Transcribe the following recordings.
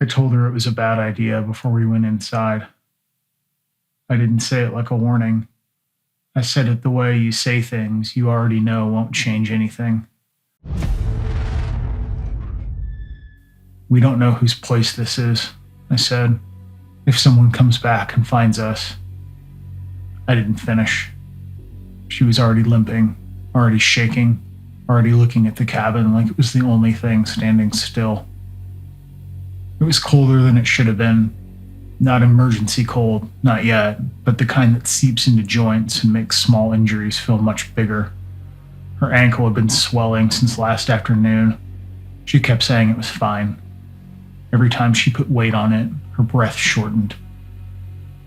I told her it was a bad idea before we went inside. I didn't say it like a warning. I said it the way you say things you already know won't change anything. We don't know whose place this is, I said. If someone comes back and finds us. I didn't finish. She was already limping, already shaking, already looking at the cabin like it was the only thing standing still. It was colder than it should have been. Not emergency cold, not yet, but the kind that seeps into joints and makes small injuries feel much bigger. Her ankle had been swelling since last afternoon. She kept saying it was fine. Every time she put weight on it, her breath shortened.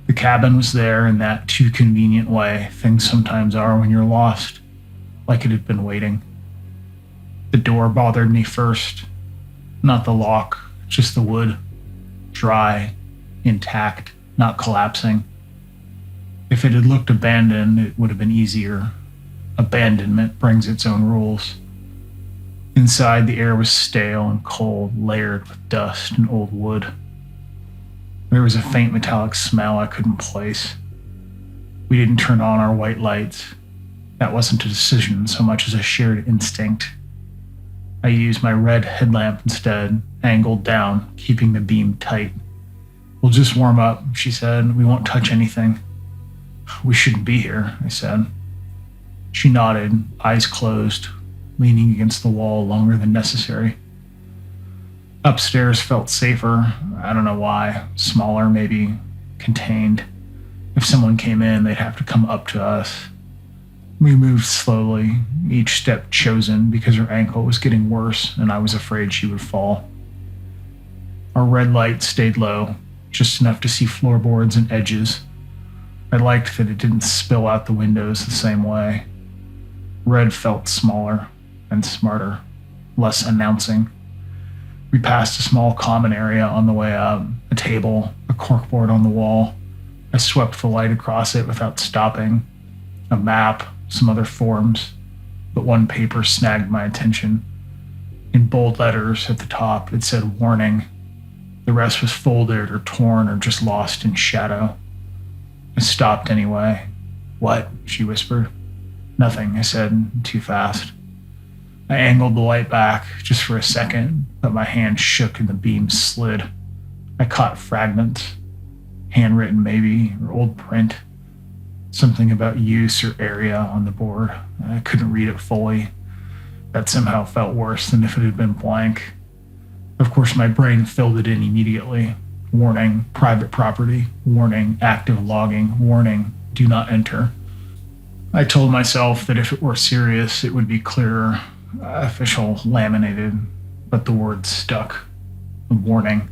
The cabin was there in that too convenient way things sometimes are when you're lost, like it had been waiting. The door bothered me first. Not the lock, just the wood. Dry, intact, not collapsing. If it had looked abandoned, it would have been easier. Abandonment brings its own rules. Inside, the air was stale and cold, layered with dust and old wood. There was a faint metallic smell I couldn't place. We didn't turn on our white lights. That wasn't a decision so much as a shared instinct. I used my red headlamp instead, angled down, keeping the beam tight. We'll just warm up, she said. We won't touch anything. We shouldn't be here, I said. She nodded, eyes closed, leaning against the wall longer than necessary. Upstairs felt safer. I don't know why. Smaller, maybe. Contained. If someone came in, they'd have to come up to us. We moved slowly, each step chosen because her ankle was getting worse and I was afraid she would fall. Our red light stayed low, just enough to see floorboards and edges. I liked that it didn't spill out the windows the same way. Red felt smaller and smarter, less announcing. We passed a small common area on the way up, a table, a corkboard on the wall. I swept the light across it without stopping. A map, some other forms, but one paper snagged my attention. In bold letters at the top, it said warning. The rest was folded or torn or just lost in shadow. I stopped anyway. What? She whispered. Nothing, I said, too fast. I angled the light back just for a second, but my hand shook and the beam slid. I caught fragments. Handwritten maybe, or old print. Something about use or area on the board. I couldn't read it fully. That somehow felt worse than if it had been blank. Of course, my brain filled it in immediately. Warning, private property. Warning, active logging. Warning, do not enter. I told myself that if it were serious, it would be clearer, official, laminated, but the words stuck. A warning.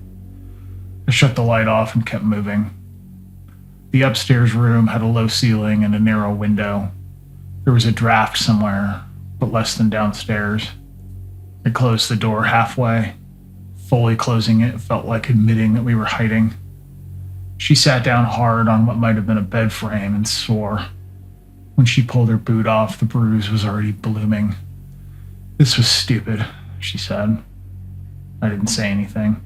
I shut the light off and kept moving. The upstairs room had a low ceiling and a narrow window. There was a draft somewhere, but less than downstairs. I closed the door halfway. Fully closing it felt like admitting that we were hiding. She sat down hard on what might have been a bed frame and swore. When she pulled her boot off, the bruise was already blooming. This was stupid, she said. I didn't say anything.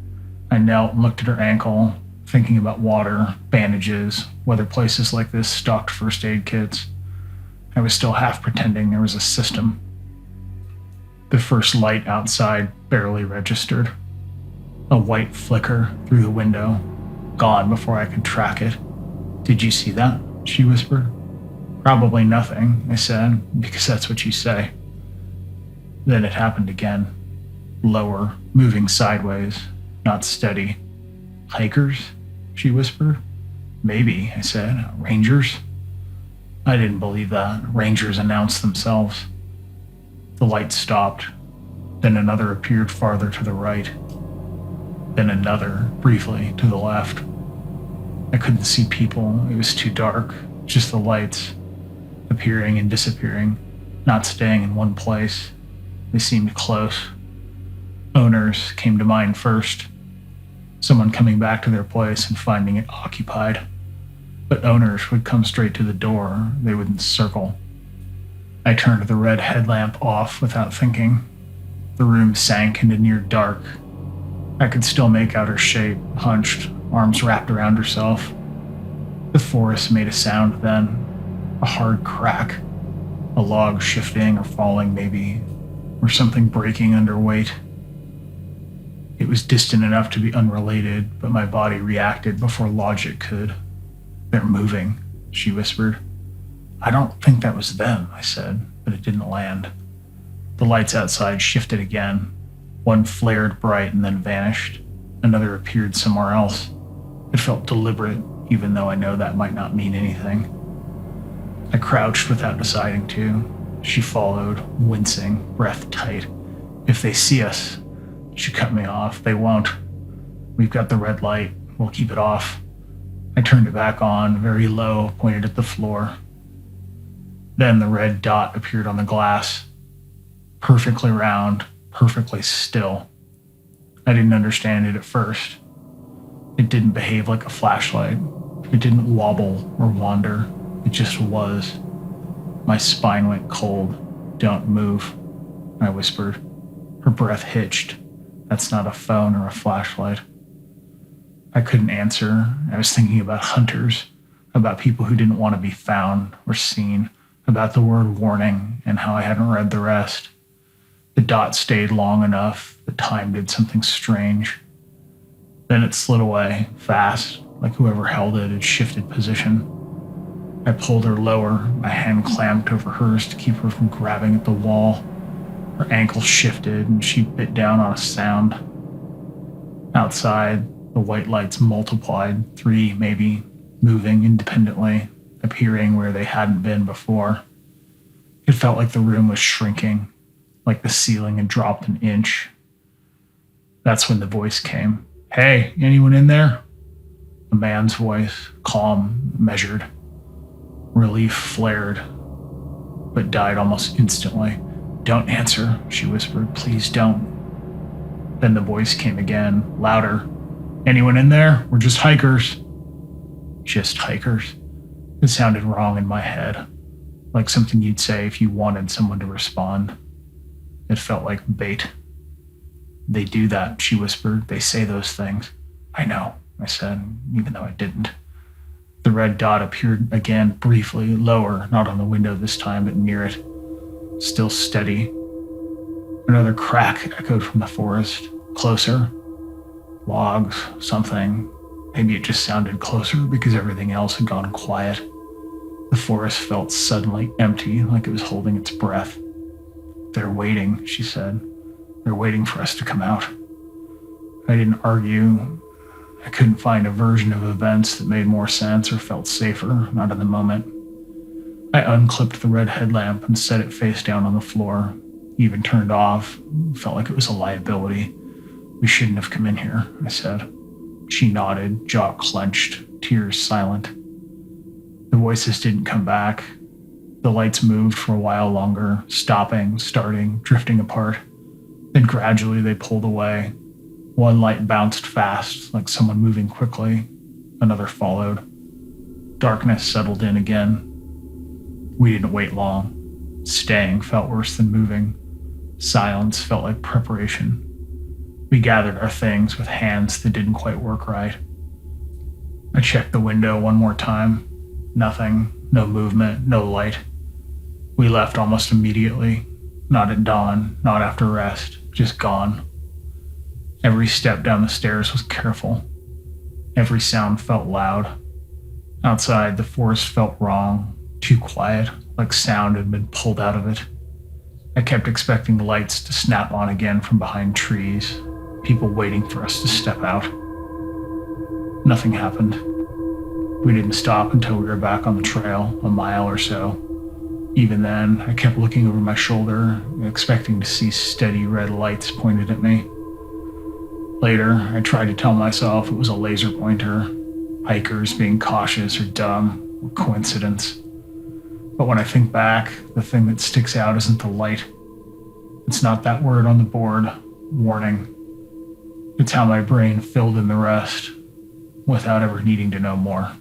I knelt and looked at her ankle, thinking about water, bandages, whether places like this stocked first aid kits. I was still half pretending there was a system. The first light outside barely registered. A white flicker through the window, gone before I could track it. Did you see that? She whispered. Probably nothing, I said, because that's what you say. Then it happened again. Lower, moving sideways, not steady. Hikers? She whispered. Maybe, I said. Rangers? I didn't believe that. Rangers announced themselves. The light stopped. Then another appeared farther to the right. Then another, briefly, to the left. I couldn't see people. It was too dark. Just the lights, appearing and disappearing, not staying in one place. They seemed close. Owners came to mind first. Someone coming back to their place and finding it occupied. But owners would come straight to the door. They wouldn't circle. I turned the red headlamp off without thinking. The room sank into near dark. I could still make out her shape, hunched, arms wrapped around herself. The forest made a sound then, a hard crack, a log shifting or falling maybe, or something breaking under weight. It was distant enough to be unrelated, but my body reacted before logic could. "They're moving," she whispered. "I don't think that was them," I said, but it didn't land. The lights outside shifted again. One flared bright and then vanished. Another appeared somewhere else. It felt deliberate, even though I know that might not mean anything. I crouched without deciding to. She followed, wincing, breath tight. "If they see us," she cut me off. "They won't. We've got the red light. We'll keep it off." I turned it back on, very low, pointed at the floor. Then the red dot appeared on the glass. Perfectly round, perfectly still. I didn't understand it at first. It didn't behave like a flashlight. It didn't wobble or wander. It just was. My spine went cold. "Don't move," I whispered. Her breath hitched. "That's not a phone or a flashlight." I couldn't answer. I was thinking about hunters, about people who didn't want to be found or seen, about the word warning and how I hadn't read the rest. The dot stayed long enough. The time did something strange. Then it slid away, fast, like whoever held it had shifted position. I pulled her lower, my hand clamped over hers to keep her from grabbing at the wall. Her ankle shifted and she bit down on a sound. Outside, the white lights multiplied, 3 maybe, moving independently, appearing where they hadn't been before. It felt like the room was shrinking, like the ceiling had dropped an inch. That's when the voice came. "Hey, anyone in there?" A man's voice, calm, measured. Relief flared, but died almost instantly. "Don't answer," she whispered. "Please don't." Then the voice came again, louder. "Anyone in there? We're just hikers." Just hikers? It sounded wrong in my head, like something you'd say if you wanted someone to respond. It felt like bait. "They do that," she whispered. "They say those things." "I know," I said, even though I didn't. The red dot appeared again, briefly, lower, not on the window this time, but near it. Still steady. Another crack echoed from the forest. Closer. Logs, something. Maybe it just sounded closer because everything else had gone quiet. The forest felt suddenly empty, like it was holding its breath. "They're waiting," she said. "They're waiting for us to come out." I didn't argue. I couldn't find a version of events that made more sense or felt safer, not in the moment. I unclipped the red headlamp and set it face down on the floor. Even turned off. Felt like it was a liability. "We shouldn't have come in here," I said. She nodded, jaw clenched, tears silent. The voices didn't come back. The lights moved for a while longer, stopping, starting, drifting apart. Then gradually they pulled away. One light bounced fast, like someone moving quickly. Another followed. Darkness settled in again. We didn't wait long. Staying felt worse than moving. Silence felt like preparation. We gathered our things with hands that didn't quite work right. I checked the window one more time. Nothing, no movement, no light. We left almost immediately. Not at dawn, not after rest, just gone. Every step down the stairs was careful. Every sound felt loud. Outside, the forest felt wrong, too quiet, like sound had been pulled out of it. I kept expecting lights to snap on again from behind trees, people waiting for us to step out. Nothing happened. We didn't stop until we were back on the trail, a mile or so. Even then, I kept looking over my shoulder, expecting to see steady red lights pointed at me. Later, I tried to tell myself it was a laser pointer, hikers being cautious or dumb, or coincidence. But when I think back, the thing that sticks out isn't the light. It's not that word on the board, warning. It's how my brain filled in the rest, without ever needing to know more.